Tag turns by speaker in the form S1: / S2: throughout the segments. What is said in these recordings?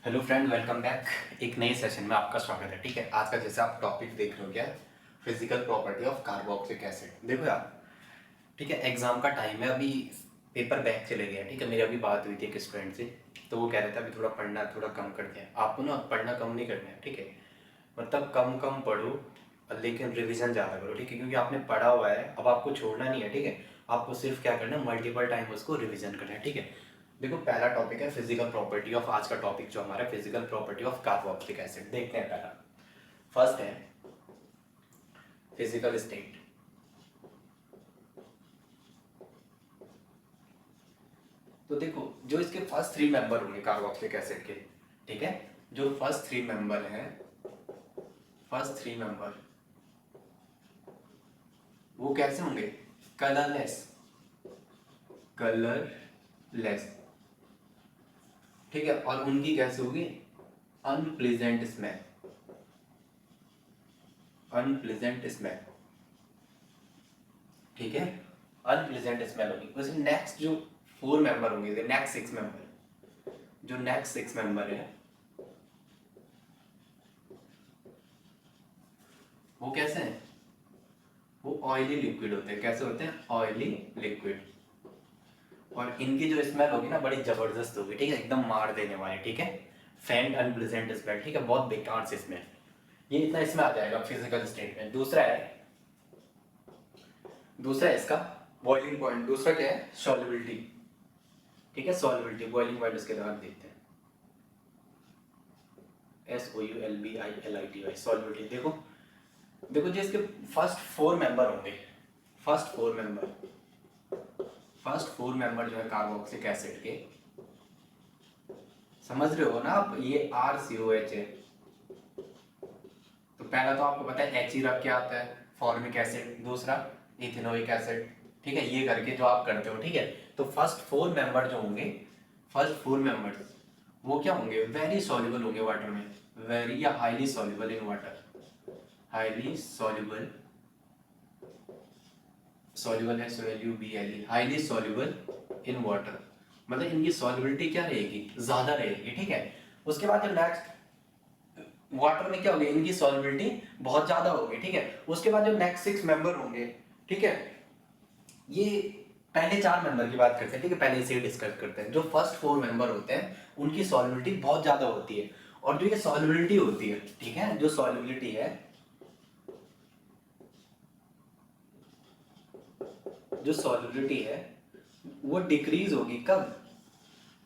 S1: Hello friend, welcome back. एक नए session में आपका स्वागत है। ठीक है, आज का जैसे आप टॉपिक देख रहे हो क्या, physical property of carboxylic acid. देखो यार, ठीक है, एग्जाम का टाइम है, अभी पेपर बैक चले गया। ठीक है, मेरी अभी बात हुई थी एक स्टूडेंट से, तो वो कह रहे थे अभी थोड़ा पढ़ना थोड़ा कम कर दिया। आपको ना पढ़ना कम नहीं करना है, ठीक है, मतलब कम कम पढ़ो लेकिन रिवीजन ज़्यादा करो। ठीक है, क्योंकि आपने पढ़ा हुआ है, अब आपको छोड़ना नहीं है। ठीक है, आपको सिर्फ क्या करना है, मल्टीपल टाइम उसको रिवीजन करना है। ठीक है, देखो पहला टॉपिक है फिजिकल प्रॉपर्टी ऑफ, आज का टॉपिक जो हमारा physical property of carboxylic acid. देखते हैं पहला। फर्स्ट है फिजिकल स्टेट। तो देखो, जो इसके फर्स्ट थ्री मेंबर होंगे कार्बोक्सिलिक एसिड के, ठीक है, जो फर्स्ट थ्री मेंबर हैं, फर्स्ट थ्री मेंबर वो कैसे होंगे, कलरलेस, कलरलेस। ठीक है, और उनकी कैसे होगी, अनप्लेजेंट स्मेल, अनप्लेजेंट स्मेल। ठीक है, अनप्लेजेंट स्मेल होगी। वैसे नेक्स्ट जो फोर मेंबर होंगे, नेक्स्ट सिक्स मेंबर, जो नेक्स्ट सिक्स मेंबर है वो कैसे हैं, वो ऑयली लिक्विड होते हैं। कैसे होते हैं, ऑयली लिक्विड। और इनकी जो स्मेल होगी ना, बड़ी जबरदस्त होगी। ठीक है, एकदम मार देने वाली। ठीक है, फेंट अनप्लेजेंट स्मेल। ठीक है, बहुत बेकार से स्मेल। ये इतना इसमें आ जाएगा फिजिकल स्टेट में। दूसरा है इसका बॉइलिंग पॉइंट। दूसरा क्या है, सॉल्युबिलिटी। ठीक है, सॉल्युबिलिटी, बॉइलिंग पॉइंट उसके बाद देखते हैं, SOULBILITY, सॉल्युबिलिटी। देखो देखो जी, इसके फर्स्ट फोर मेंबर होंगे, first four member, first four member जो है कार्बोक्सिलिक एसिड के, समझ रहे हो ना आप, ये RCOH है। तो पहला तो आपको पता है एच ही रख के आता है, फॉर्मिक एसिड। दूसरा इथेनोइक एसिड। ठीक है, ये करके जो आप करते हो। ठीक है, तो फर्स्ट फोर मेंबर जो होंगे, फर्स्ट फोर मेंबर्स वो क्या होंगे, वेरी सॉल्युबल होंगे वाटर में, वेरी या highly soluble in water, highly soluble, soluble है SOLUBLE, highly soluble in water. मतलब इनकी सॉल्युबिलिटी क्या रहेगी, ज्यादा रहेगी। ठीक है, उसके बाद जो नेक्स्ट वाटर में क्या होगी, इनकी सॉल्युबिलिटी बहुत ज्यादा होगी। ठीक है, उसके बाद जो नेक्स्ट सिक्स मेंबर होंगे, ठीक है, ये पहले चार मेंबर की बात करते हैं। ठीक है, पहले इसे डिस्कस करते हैं। जो फर्स्ट फोर मेंबर होते हैं उनकी सॉल्युबिलिटी बहुत ज्यादा होती है। और जो ये सॉल्युबिलिटी होती है, ठीक है, जो सॉल्युबिलिटी है, जो सॉल्युबिलिटी है वो डिक्रीज होगी कब,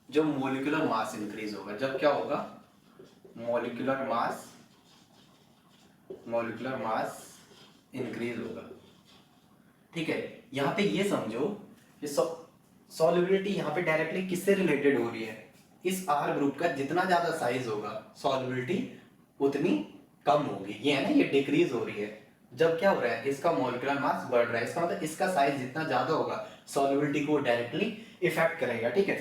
S1: जब मोलिकुलर मास इंक्रीज होगा। जब क्या होगा, molecular mass, molecular mass increase होगा। ठीक है, यहाँ पे ये समझो कि सॉल्युबिलिटी यहाँ पे डायरेक्टली किससे रिलेटेड हो रही है, इस R ग्रुप का जितना ज्यादा साइज होगा सॉल्युबिलिटी उतनी कम होगी। ये है ना, ये डिक्रीज हो रही है। जब क्या हो रहा है, इसका मॉलिक्यूलर मास बढ़ रहा है, इसका मतलब इसका साइज जितना ज्यादा होगा सॉल्युबिलिटी को डायरेक्टली इफेक्ट करेगा। ठीक है,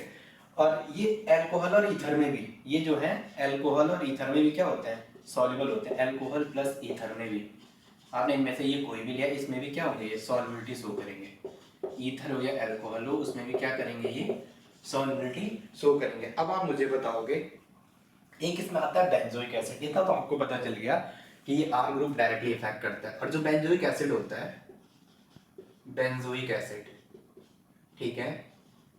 S1: और ये अल्कोहल और ईथर में भी, ये जो है अल्कोहल और ईथर में भी क्या होते हैं, सॉल्युबल होते हैं। अल्कोहल प्लस ईथर में भी, आपने इनमें से ये कोई भी लिया, इसमें भी क्या होंगे, ये सॉल्युबिलिटी शो करेंगे। ईथर हो या अल्कोहल हो, उसमें भी क्या करेंगे, ये सॉल्युबिलिटी शो करेंगे। अब आप मुझे बताओगे, एक इसमें आता है बेंजोइक एसिड। इतना तो आपको पता चल गया कि ये R ग्रुप डायरेक्टली इफेक्ट करता है। और जो बेंजोइक एसिड होता है, बेंजोइक एसिड, ठीक है,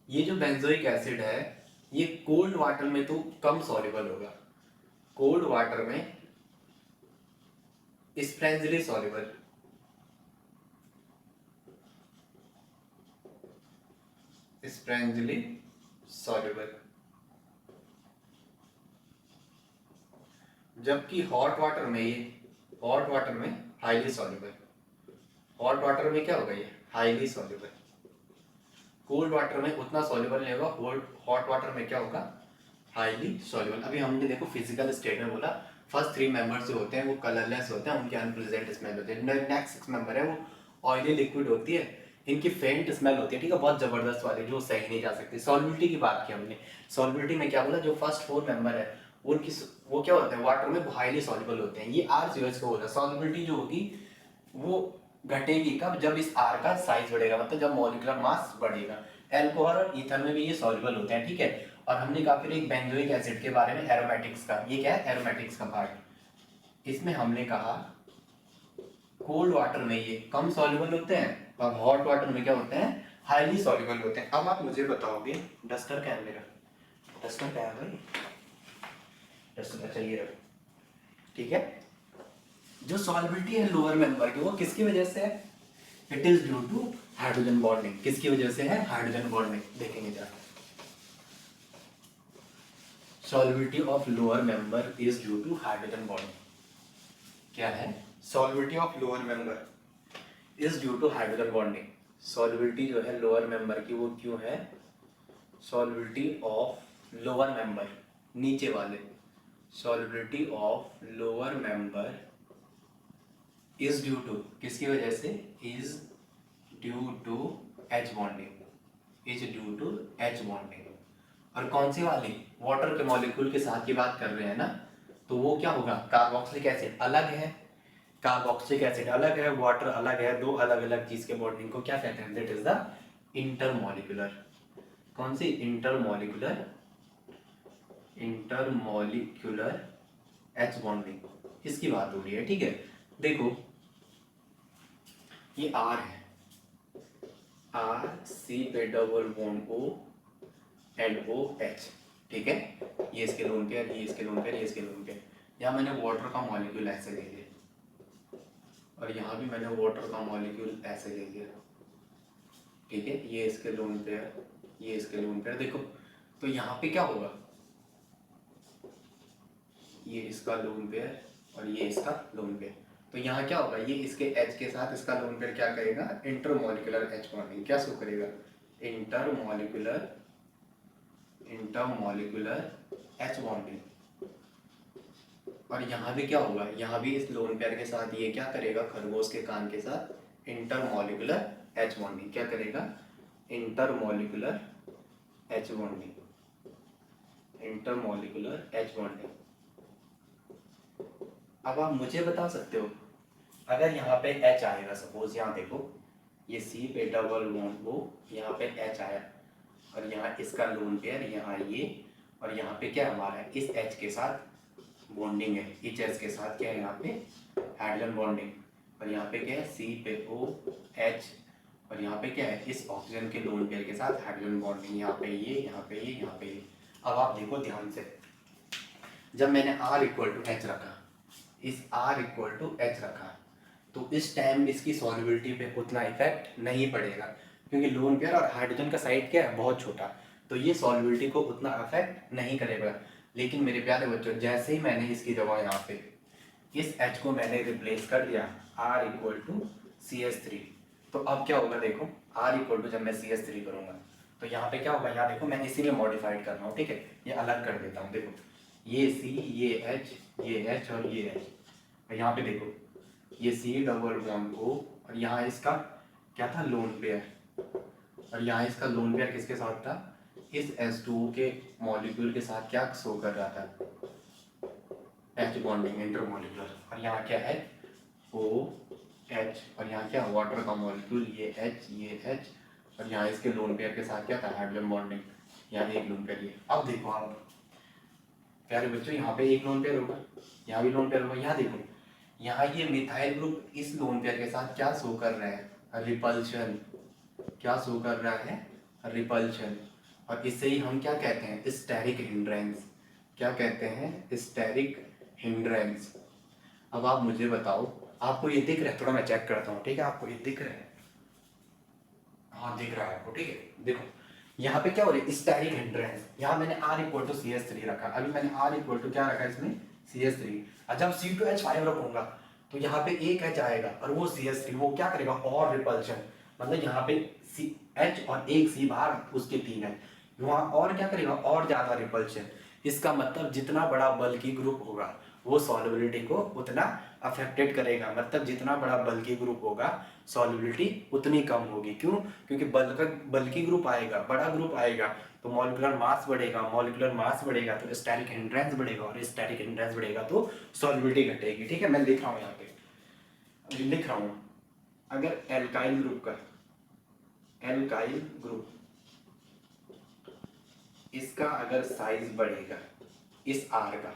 S1: ये जो बेंजोइक एसिड है ये कोल्ड वाटर में तो कम सॉल्युबल होगा, कोल्ड वाटर में स्प्रेंजली सॉल्युबल, स्प्रेंजली सॉल्युबल। जबकि हॉट वाटर में ये, हॉट वाटर में हाईली सॉल्युबल, हॉट वाटर में क्या होगा, ये हाईली सॉल्युबल। कोल्ड वाटर में उतना सॉल्युबल नहीं होगा, हॉट वाटर में क्या होगा, हाईली सॉल्युबल। अभी हमने देखो फिजिकल स्टेट में बोला फर्स्ट थ्री मेंबर्स जो होते हैं वो कलरलेस होते हैं, उनके अनप्रेजेंट स्मेल होते हैं। नेक्स्ट सिक्स मेंबर है वो ऑयली लिक्विड होती है, इनकी फेंट स्मेल होती है। ठीक है, बहुत जबरदस्त वाली, जो सही नहीं जा सकती। सॉल्युबिलिटी की बात की हमने, सॉल्युबिलिटी में क्या बोला, जो फर्स्ट फोर मेंबर है उनकी वो क्या होते हैं, वाटर में हाईली सॉल्युबल होते हैं। ये RCOH को बोला, सॉल्युबिलिटी जो होगी वो घटेगी कब? जब इस R का साइज बढ़ेगा, मतलब जब मॉलिक्यूलर मास बढ़ेगा। अल्कोहल और ईथर में भी ये सॉल्युबल होते हैं, ठीक है। और हमने कहा फिर एक बेंजोइक एसिड के बारे में, एरोमेटिक्स का। ये क्या है? एरोमेटिक्स का पार्ट। इसमें हमने कहा कोल्ड वाटर में ये कम सॉल्युबल होते हैं और हॉट वाटर में क्या होते हैं? हाईली सॉल्युबल होते हैं। अब आप मुझे बताओगे, डस्टर क्या है मेरा? डस्टर क्या है भाई? डस्टर अच्छा ये रखो, ठीक है। जो सॉल्युबिलिटी है लोअर मेंबर की, वो किसकी वजह से है? It is due to hydrogen bonding. किसकी वजह से है? Hydrogen bonding. देखेंगे जरा, solubility of lower member is due to hydrogen bonding. क्या है? Solubility of lower member is due to hydrogen bonding. Solubility जो है लोअर मेंबर की, वो क्यों है? सॉल्युबिलिटी ऑफ लोअर मेंबर, नीचे वाले, solubility of lower member is due to, किसकी वजह से? Is due to H bonding, is due to H bonding. और कौन सी वाली? वाटर के मॉलिक्यूल के साथ की बात कर रहे हैं ना, तो वो क्या होगा? कार्बोक्सिलिक एसिड अलग है, कार्बोक्सिलिक एसिड अलग है, वाटर अलग है, दो अलग अलग चीज के बॉन्डिंग को क्या कहते हैं? That is the intermolecular. कौन सी? इंटरमॉलिक्यूलर, इंटरमॉलिक्यूलर एच बॉन्डिंग, इसकी बात हो रही है, ठीक है। देखो ये आर है, आर सी पे double bond O and O H, ठीक है। ये इसके लोन पेयर, ये इसके लोन पेयर, ये इसके लोन पेयर। यहाँ मैंने वाटर का मॉलिक्यूल ऐसे ले लिया और यहाँ भी मैंने वाटर का मॉलिक्यूल ऐसे ले लिया, ठीक है। ये इसके लोन पेयर, ये इसके लोन पेयर। देखो तो यहाँ पे क्या होगा? ये इसका लोन पेयर और ये इसका लोन पेयर। तो यहाँ क्या होगा? ये इसके H के साथ इसका लोन पेयर क्या करेगा? Intermolecular H bonding. क्या शो करेगा? Intermolecular, intermolecular H bonding. और यहाँ भी क्या होगा? यहाँ भी इस लोन पेयर के साथ ये क्या करेगा? खरगोश के कान के साथ इंटरमॉलिक्यूलर H बॉन्डिंग। क्या करेगा? Intermolecular H bonding, intermolecular H bonding. अब आप मुझे बता सकते हो, अगर यहाँ पे H आएगा, सपोज यहाँ देखो, ये C पे डबल बॉन्ड O, यहाँ पे H आया और यहाँ इसका लोन पेयर, यहाँ ये, और यहाँ पे क्या हमारा है? इस H के साथ बॉन्डिंग है, इस H के साथ क्या है? यहाँ पे हाइड्रोजन बॉन्डिंग। और यहाँ पे क्या है? C पे O H, और यहाँ पे क्या है? इस ऑक्सीजन के लोन पेयर के साथ हाइड्रोजन बॉन्डिंग। यहाँ पे ये, यहाँ पे ये, यहाँ पे ये। अब आप देखो ध्यान से, जब मैंने R इक्वल टू H रखा, इस R इक्वल टू H रखा, तो इस टाइम इसकी सॉल्युबिलिटी पे उतना इफेक्ट नहीं पड़ेगा, क्योंकि लोन पेयर और हाइड्रोजन का साइड क्या है? बहुत छोटा, तो ये सॉल्युबिलिटी को उतना अफेक्ट नहीं करेगा। लेकिन मेरे प्यारे बच्चों, जैसे ही मैंने इसकी जगह यहाँ पे इस H को मैंने रिप्लेस कर दिया R इक्वल टू CH3, तो अब क्या होगा? देखो R इक्वल टू जब मैं CH3 करूँगा तो यहाँ पे क्या होगा? यहाँ देखो मैं इसी में मॉडिफाइड कर रहा हूँ, ठीक है। ये अलग कर देता हूँ, देखो ये C, ये H, ये H और ये H। और यहाँ पे देखो ये C डबल बॉन्ड O, और यहाँ इसका क्या था? Lone pair. और यहाँ इसका लोन पेयर किसके साथ था? इस H2O के मॉलिक्यूल के साथ क्या शो कर रहा था? H bonding, intermolecular. और यहाँ क्या है? O H, और यहाँ क्या? वाटर का मॉलिक्यूल, ये H, ये H, और यहाँ इसके लोन पेयर के साथ क्या था? Hydrogen bonding. यहाँ एक लोन पेयर ये। अब देखो आप प्यारे बच्चों, यहाँ पे एक लोन पेयर होगा, यहाँ भी लोन पेयर होगा। यहाँ देखो, यहाँ ये मिथाइल ग्रुप इस लोन पेयर के साथ क्या शो कर रहा है? रिपल्शन। क्या शो कर रहा है? रिपल्शन। और इससे ही हम क्या कहते हैं? Steric hindrance. क्या कहते हैं? Steric hindrance. अब आप मुझे बताओ, आपको ये दिख रहा है? थोड़ा मैं चेक करता हूँ, ठीक है। आपको ये दिख रहा है? हाँ दिख रहा है आपको, ठीक है। देखो यहाँ पे क्या हो रहा है? Steric hindrance. यहाँ मैंने R इक्वल टू CH3 रखा, अभी मैंने R इक्वल टू क्या रखा इसमें? CH3। और जब C2H5 रखूंगा तो यहाँ पे एक H आएगा और वो CH3 वो क्या करेगा? और रिपल्शन, मतलब यहाँ पे H और एक C बाहर, उसके 3 है, वहाँ और क्या करेगा? और ज्यादा रिपल्शन। इसका मतलब जितना बड़ा बल्की ग्रुप होगा वो सॉल्युबिलिटी को उतना अफेक्टेड करेगा, मतलब जितना बड़ा बल्की ग्रुप होगा सॉल्युबिलिटी उतनी कम होगी। क्यों? क्योंकि बल्की ग्रुप आएगा, बड़ा ग्रुप आएगा तो मॉलिक्यूलर मास बढ़ेगा, मॉलिक्यूलर मास बढ़ेगा तो स्टैटिक हिंड्रेंस बढ़ेगा, और स्टैटिक हिंड्रेंस बढ़ेगा तो सॉल्युबिलिटी घटेगी, ठीक है। मैं लिख रहा हूँ यहाँ पे, लिख रहा हूँ अगर एल्काइल ग्रुप का, एल्काइल ग्रुप, इसका अगर साइज बढ़ेगा, इस आर का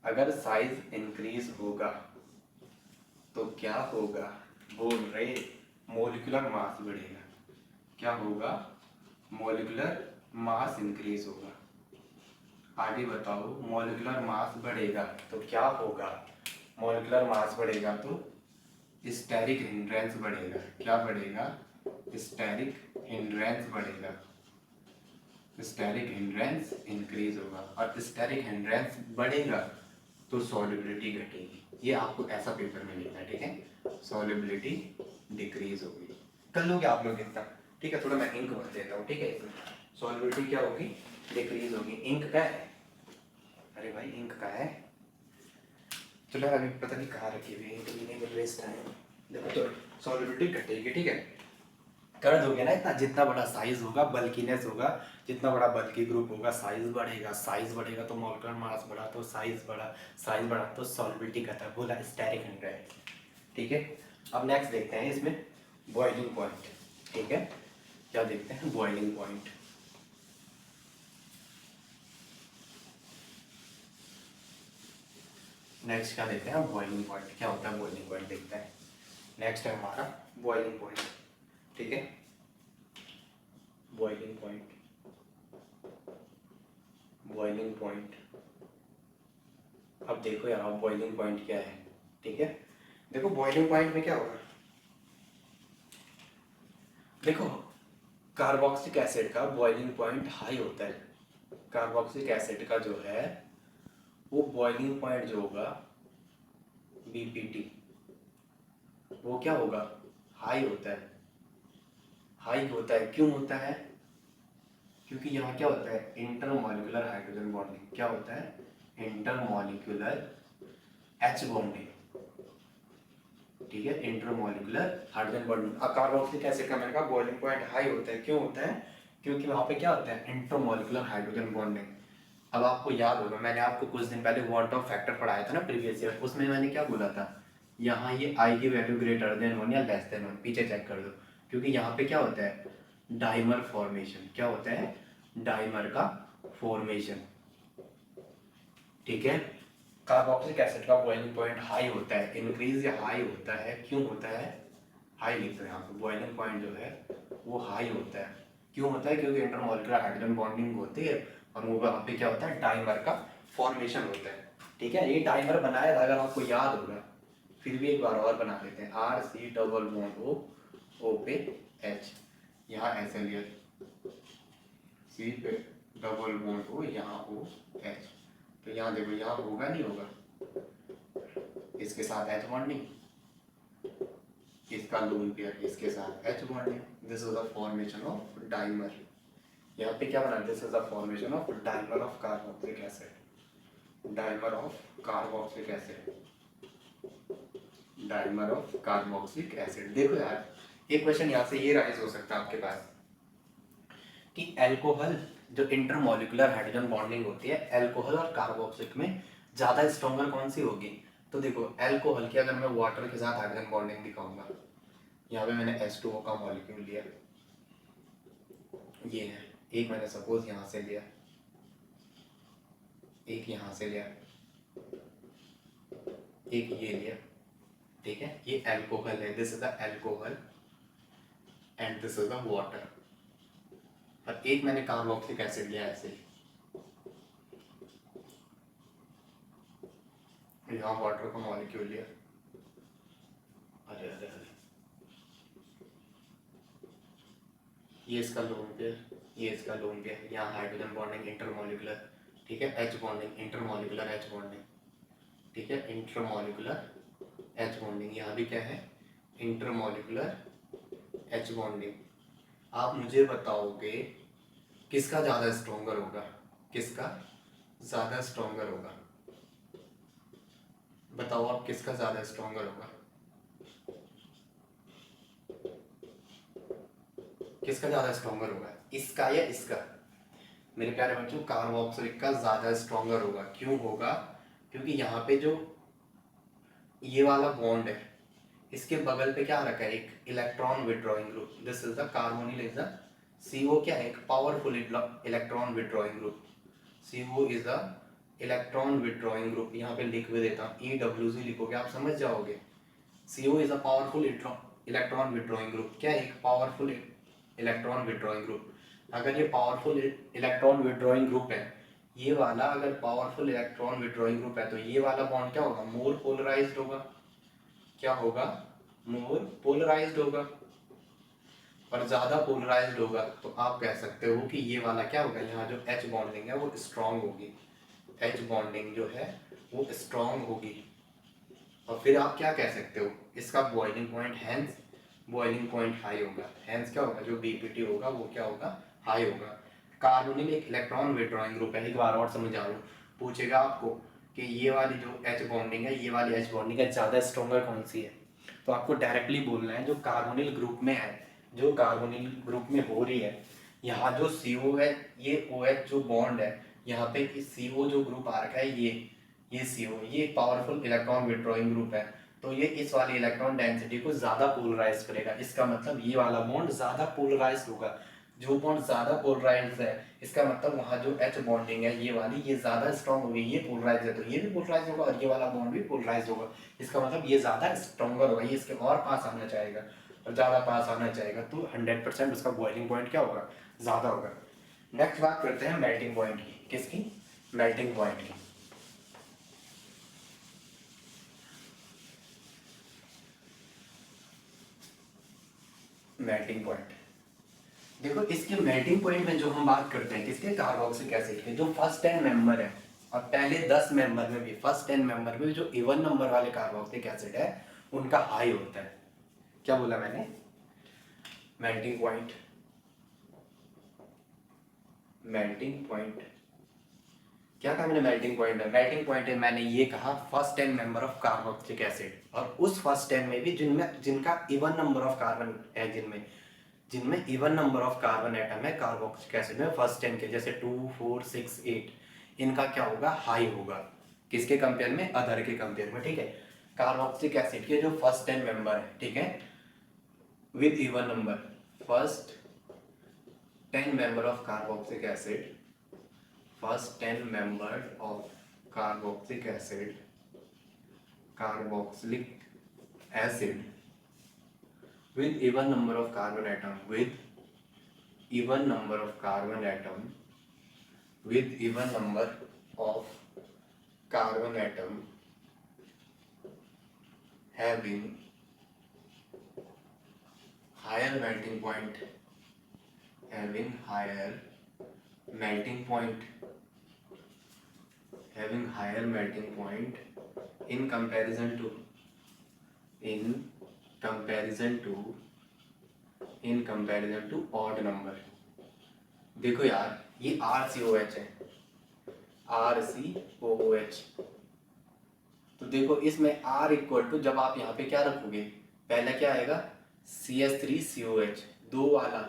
S1: अगर साइज इंक्रीज होगा तो क्या होगा, बोल रहे मोलिकुलर मास बढ़ेगा। क्या होगा, मोलिकुलर मास इंक्रीज होगा। आगे बताओ, मोलिकुलर मास बढ़ेगा तो क्या होगा, मोलिकुलर मास बढ़ेगा तो स्टेरिक हिंड्रेंस बढ़ेगा। क्या बढ़ेगा, स्टेरिक हिंड्रेंस बढ़ेगा, स्टेरिक हिंड्रेंस इंक्रीज होगा। और स्टेरिक हिंड्रेंस बढ़ेगा तो सॉल्युबिलिटी घटेगी। ये आपको ऐसा पेपर में लिखना है, ठीक है। सॉल्युबिलिटी डिक्रीज होगी। कर लोगे आप लोग इतना, ठीक है। थोड़ा मैं इंक भर देता हूँ, ठीक है। इसमें सॉल्युबिलिटी क्या होगी, डिक्रीज होगी। इंक का है, अरे भाई इंक का है, चलो अभी पता नहीं कहाँ रखी हुई है, कभी नहीं मिल रही इस टाइम। देखो तो सॉल्युबिलिटी घटेगी, ठीक है। कर दोगे ना इतना, जितना बड़ा साइज होगा बल्कीनेस होगा, जितना बड़ा बल्की ग्रुप होगा साइज बढ़ेगा, साइज बढ़ेगा तो मॉलिक्यूलर मास बढ़ा तो साइज बढ़ा, साइज बढ़ा तो सॉल्युबिलिटी घटा, बोला स्टेरिक हिंड्रेंस, ठीक है। अब नेक्स्ट देखते हैं इसमें बॉइलिंग पॉइंट, ठीक है। क्या देखते हैं, बॉइलिंग पॉइंट। नेक्स्ट क्या देखते हैं, बॉइलिंग पॉइंट। क्या होता है बॉइलिंग पॉइंट, देखते हैं। नेक्स्ट है हमारा बॉइलिंग पॉइंट, ठीक है। Boiling point, boiling point. अब देखो यार बॉइलिंग पॉइंट क्या है, ठीक है। देखो बॉइलिंग पॉइंट में क्या होगा, देखो कार्बोक्सिलिक एसिड का बॉइलिंग पॉइंट हाई होता है। कार्बोक्सिलिक एसिड का जो है वो बॉइलिंग पॉइंट जो होगा बीपीटी, वो क्या होगा, हाई होता है। हाई होता है, क्यों होता है, क्योंकि यहाँ क्या होता है, इंटरमॉलिक्यूलर हाइड्रोजन बॉन्डिंग। क्या होता है, इंटरमॉलिक्यूलर एच बॉन्डिंग, ठीक है। Intermolecular hydrogen bonding. अब कार्बोक्सिलिक एसिड का मैंने कहा बॉइलिंग पॉइंट हाई होता है, क्यों होता है, क्योंकि वहाँ पे क्या होता है, इंटरमॉलिक्यूलर हाइड्रोजन बॉन्डिंग। अब आपको याद होगा मैंने आपको कुछ दिन पहले वॉट ऑफ फैक्टर पढ़ाया था ना प्रीवियस ईयर, उसमें मैंने क्या बोला था, यहाँ ये आई की वैल्यू ग्रेटर देन 1 या लेस देन 1, पीछे चेक कर दो। क्योंकि यहाँ पे क्या होता है, डाइमर फॉर्मेशन। क्या होता है, डाइमर का फॉर्मेशन, ठीक है। कार्बोक्सिलिक एसिड का बॉइलिंग पॉइंट हाई होता है, इंक्रीज या हाई होता है, क्यों होता है, हाई लिखते हैं यहाँ पे। बॉइलिंग पॉइंट जो है वो हाई होता है, क्यों होता है, क्योंकि इंटरमॉलिक्यूलर हाइड्रोजन बॉन्डिंग होती है और वो वहाँ पे क्या होता है, डाइमर का फॉर्मेशन होता है, ठीक है। ये डाइमर बनाया था अगर आपको याद होगा, फिर भी एक बार और बना लेते हैं। R C double bond O, O पे एच, यहाँ ऐसे लिया, सी पे डबल बॉन्ड ओ, यहाँ ओ एच। तो यहाँ देखो, यहाँ होगा नहीं होगा, इसके साथ एच बॉन्डिंग, इसका लोन पेयर इसके साथ H bonding. This is the formation of dimer. यहाँ पे क्या बना, this is the formation of dimer of carboxylic acid, dimer of carboxylic acid, dimer of carboxylic acid. देखो यार एक क्वेश्चन यहाँ से ये राइज हो सकता है आपके पास कि अल्कोहल जो इंटरमॉलिक्यूलर हाइड्रोजन बॉन्डिंग होती है, अल्कोहल और कार्बोक्सिलिक में ज्यादा स्ट्रॉन्गर कौन सी होगी। तो देखो अल्कोहल की अगर मैं वाटर के साथ हाइड्रोजन बॉन्डिंग दिखाऊंगा, यहाँ पे मैंने H2O का मॉलिक्यूल लिया, ये है एक, मैंने सपोज यहाँ से लिया, एक यहाँ से लिया, एक ये लिया, ठीक है। ये अल्कोहल है, this is the alcohol and this is the water. और एक मैंने कार्बोक्सिलिक एसिड लिया ऐसे ही, यहाँ वाटर का मॉलिक्यूल लिया, अरे अरे अरे, ये इसका लोन पेयर, ये इसका लोन पेयर, यहाँ हाइड्रोजन बॉन्डिंग इंटरमॉलिक्यूलर, ठीक है। H bonding intermolecular H bonding, ठीक है। इंटरमॉलिक्यूलर एच बॉन्डिंग, यहाँ भी क्या है, इंटरमॉलिक्यूलर एच बॉन्डिंग। आप मुझे बताओगे किसका ज़्यादा स्ट्रॉन्गर होगा, किसका ज़्यादा स्ट्रॉन्गर होगा, बताओ आप किसका ज़्यादा स्ट्रॉन्गर होगा, किसका ज़्यादा स्ट्रॉन्गर होगा, इसका या इसका। मेरे प्यारे बच्चों कार्बोक्सिलिक का ज़्यादा स्ट्रॉन्गर होगा, क्यों होगा, क्योंकि यहाँ पे जो ये वाला बॉन्ड है, इसके बगल पे क्या रखा है, एक electron withdrawing group, this is the carbonyl is the CO क्या है, एक powerful electron withdrawing group, CO is the electron withdrawing group. यहाँ पे लिख भी देता हूँ, EWG लिखोगे आप समझ जाओगे। CO is a powerful electron withdrawing group, क्या है, एक पावरफुल इलेक्ट्रॉन विड्रॉइंग ग्रुप। अगर ये पावरफुल इलेक्ट्रॉन विड्रॉइंग ग्रुप है, ये वाला अगर पावरफुल इलेक्ट्रॉन विड्रॉइंग ग्रुप है, तो ये वाला बॉन्ड क्या होगा, मोर पोलराइज्ड होगा। क्या होगा, मोर पोलराइज्ड होगा। और ज्यादा पोलराइज्ड होगा तो आप कह सकते हो कि ये वाला क्या होगा, यहाँ जो H बॉन्डिंग है वो स्ट्रांग होगी, H बॉन्डिंग जो है वो स्ट्रांग होगी। और फिर आप क्या कह सकते हो, इसका boiling point hence boiling point high होगा, हैंस क्या होगा, जो BPT होगा वो क्या होगा, हाई होगा। कार्बोनिल एक इलेक्ट्रॉन विड्रॉइंग ग्रुप है, एक बार और समझा रहा हूँ, पूछेगा आपको कि ये वाली जो H बॉन्डिंग है, ये वाली H बॉन्डिंग है ज़्यादा स्ट्रॉन्गर कौन सी है, तो आपको डायरेक्टली बोलना है जो कार्बोनिल ग्रुप में है, जो कार्बोनिल ग्रुप में हो रही है, यहाँ जो CO है, ये OH जो बॉन्ड है, यहाँ पे CO जो ग्रुप आ रखा है, ये CO, ये पावरफुल इलेक्ट्रॉन विड्रॉइंग ग्रुप है, तो ये इस वाली इलेक्ट्रॉन डेंसिटी को ज्यादा पोलराइज करेगा। इसका मतलब ये वाला बॉन्ड ज्यादा पोलराइज होगा। जो बॉन्ड ज्यादा पोलराइज है, इसका मतलब वहाँ जो H बॉन्डिंग है ये वाली, ये ज्यादा स्ट्रॉन्ग होगी, ये पोलराइज है तो ये भी पोलराइज होगा, और ये वाला बॉन्ड भी पोलराइज होगा। इसका मतलब ये ज्यादा स्ट्रॉन्गर होगा, ये इसके और पास आना चाहेगा, और ज्यादा पास आना चाहेगा, तो 100% उसका बॉइलिंग पॉइंट क्या होगा, ज्यादा होगा। नेक्स्ट बात करते हैं मेल्टिंग पॉइंट की, किसकी, मेल्टिंग पॉइंट की। मेल्टिंग पॉइंट, देखो इसके मेल्टिंग पॉइंट में जो हम बात करते हैं किसके, कार्बोक्सिलिक एसिड के, जो फर्स्ट 10 मेंबर है, और पहले 10 मेंबर में भी, फर्स्ट 10 मेंबर में जो इवन नंबर वाले कार्बोक्सिलिक एसिड है उनका हाई होता है। क्या बोला मैंने, मेल्टिंग पॉइंट, मेल्टिंग पॉइंट क्या कहा मैंने, मेल्टिंग पॉइंट है, मेल्टिंग पॉइंट है, मैंने ये कहा first 10 member of carboxylic acid, और उस फर्स्ट 10 में भी जिनमें जिनका इवन नंबर ऑफ कार्बन है, जिनमें जिनमें even number of carbon atom है कार्बोक्सिलिक एसिड में, फर्स्ट 10 के, जैसे 2 4 6 8, इनका क्या होगा, हाई होगा। किसके कंपेयर में, अदर के कंपेयर में, ठीक है। कार्बोक्सिलिक एसिड के जो फर्स्ट 10 मेंबर है, ठीक है, with even number, first 10 member of carboxylic acid, first 10 member of carboxylic acid, carboxylic acid with even number of carbon atom, with even number of carbon atom, with even number of carbon atom having higher melting point, having higher melting point, having higher melting point in comparison to, in comparison to, in comparison to odd number। देखो यार ये RCOH है, RCOOH, तो देखो इसमें R equal to, जब आप यहाँ पे क्या रखोगे, पहला क्या आएगा, CH3COH, 2 वाला,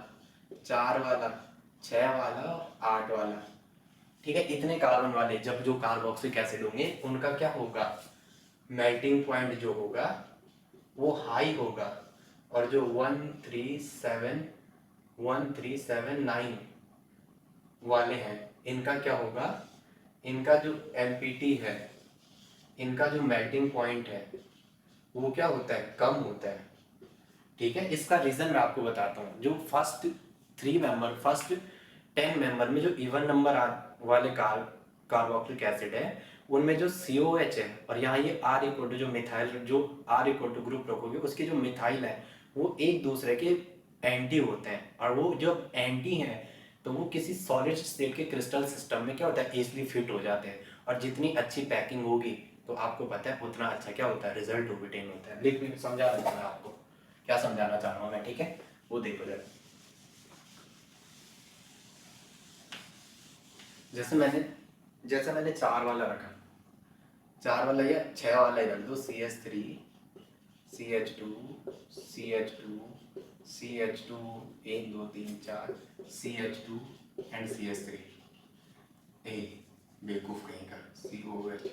S1: 4 वाला, 6 वाला, 8 वाला, ठीक है। इतने कार्बन वाले जब जो कार्बोक्सिलिक एसिड होंगे उनका क्या होगा, मेल्टिंग पॉइंट जो होगा वो हाई होगा, और जो 137 वाले हैं इनका क्या होगा, इनका जो MPT है, इनका जो मेल्टिंग पॉइंट है वो क्या होता है, कम होता है, ठीक है। इसका रीजन मैं आपको बताता हूँ। जो फर्स्ट 10 मेंबर में जो इवन नंबर वाले कार्बोक्सिलिक एसिड है उनमें जो COH है, और यहाँ ये R इक्वल टू, जो मिथाइल, जो R इक्वल टू ग्रुप रखोगे उसके जो मिथाइल है वो एक दूसरे के एंटी होते हैं, और वो जब एंटी हैं तो वो किसी सॉलिड स्टेट के क्रिस्टल सिस्टम में क्या होता है, इजीली फिट हो जाते हैं, और जितनी अच्छी पैकिंग होगी तो आपको पता है उतना अच्छा क्या होता है, रिजल्ट ऑब्टेन होता है। लिख समझा रहा हूँ मैं आपको, क्या समझाना चाह रहा हूँ मैं, ठीक है, वो देखो जरा। जैसे मैंने 4 वाला रखा, 4 वाला या 6 वाला ही रख दो, CH3 CH2 CH2 CH2 1 2 3 4 CH2 and CH3, बेवकूफ कहीं का, COH,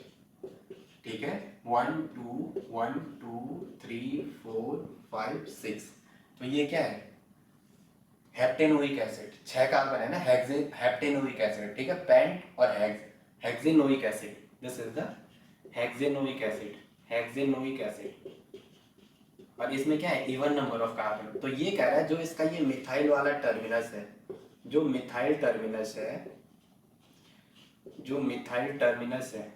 S1: ठीक है, 1 2 1 2 3 4 5 6, तो ये क्या है, हेप्टेनोइक एसिड, 6 कार्बन है ना, हेप्टेनोइक एसिड, ठीक है, पेंट और hexanoic acid, this is the hexanoic acid, hexanoic acid. और इसमें क्या है, इवन नंबर ऑफ कार्बन। तो ये कह रहा है जो इसका ये मिथाइल वाला टर्मिनस है, जो मिथाइल टर्मिनस है, जो मिथाइल टर्मिनस है,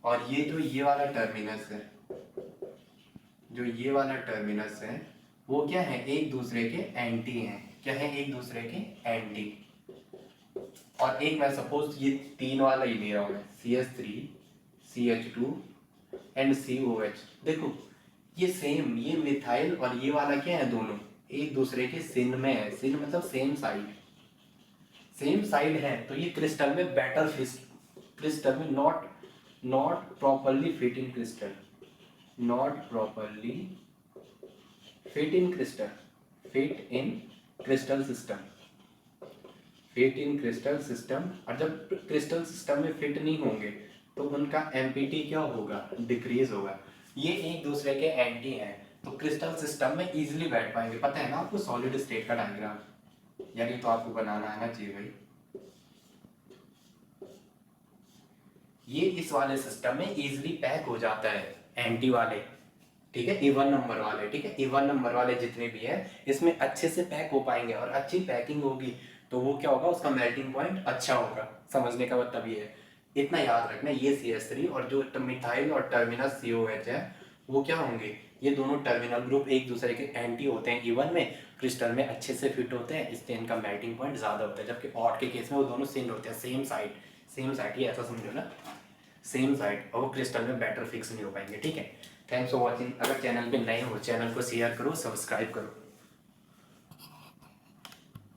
S1: और ये जो ये वाला टर्मिनस है, जो ये वाला टर्मिनस है, वो क्या है, एक दूसरे के एंटी हैं। क्या है, एक दूसरे के एंटी। और एक मैं सपोज ये 3 वाला ही ले रहा हूँ, CH3 CH2 एंड COH। देखो ये सेम, ये मिथाइल और ये वाला क्या है, दोनों एक दूसरे के सिन में है। सिन मतलब सेम साइड, सेम साइड है, तो ये क्रिस्टल में बेटर फिट, क्रिस्टल में not properly fit in crystal, not properly fit in crystal, fit in crystal system, fit in crystal system. और जब क्रिस्टल सिस्टम में फिट नहीं होंगे तो उनका एम्पिटी क्या होगा, डिक्रीज होगा। ये एक दूसरे के एंटी हैं, तो क्रिस्टल सिस्टम में इजीली बैठ पाएंगे। पता है ना आपको सॉलिड स्टेट का डायग्राम, यानी तो आपको बनाना आना चाहिए भाई। ये इस वाले सिस्टम में इजीली पैक हो जाता है, एंटी वाले, ठीक है, इवन नंबर वाले, ठीक है, इवन नंबर वाले जितने भी है इसमें अच्छे से पैक हो पाएंगे। और अच्छी पैकिंग होगी तो वो क्या होगा, उसका मेल्टिंग पॉइंट अच्छा होगा। समझने का मतलब ये है, इतना याद रखना। ये CH3 और जो मिथाइल और टर्मिनस COH है, वो क्या होंगे, ये दोनों टर्मिनल ग्रुप एक दूसरे के एंटी होते हैं, इवन में क्रिस्टल में अच्छे से फिट होते हैं, इसलिए इनका मेल्टिंग पॉइंट ज़्यादा होता है। जबकि ऑड के केस में वो दोनों सेम होते हैं, सेम साइड, सेम साइड, ये ऐसा समझो ना, सेम साइड, और वो क्रिस्टल में बेटर फिक्स नहीं हो पाएंगे। ठीक है, थैंक्स फॉर वॉचिंग। अगर चैनल पे नए हो, चैनल को शेयर करो, सब्सक्राइब करो।